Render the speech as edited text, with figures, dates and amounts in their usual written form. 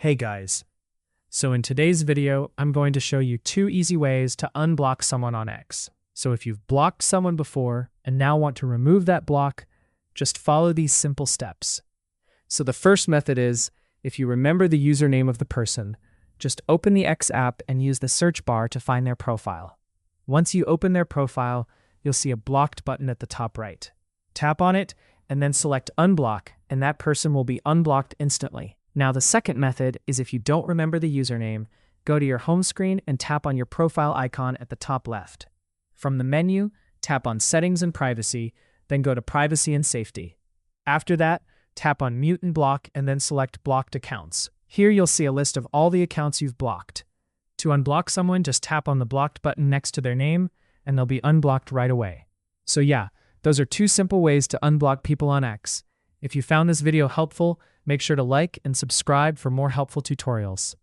Hey guys. So in today's video, I'm going to show you 2 easy ways to unblock someone on X. So if you've blocked someone before and now want to remove that block, just follow these simple steps. So the first method is, if you remember the username of the person, just open the X app and use the search bar to find their profile. Once you open their profile, you'll see a blocked button at the top right. Tap on it and then select unblock, and that person will be unblocked instantly. Now, the second method is, if you don't remember the username, go to your home screen and tap on your profile icon at the top left. From the menu, tap on Settings and Privacy, then go to Privacy and Safety. After that, tap on Mute and Block and then select Blocked Accounts. Here you'll see a list of all the accounts you've blocked. To unblock someone, just tap on the blocked button next to their name and they'll be unblocked right away. So yeah, those are 2 simple ways to unblock people on X. If you found this video helpful, make sure to like and subscribe for more helpful tutorials.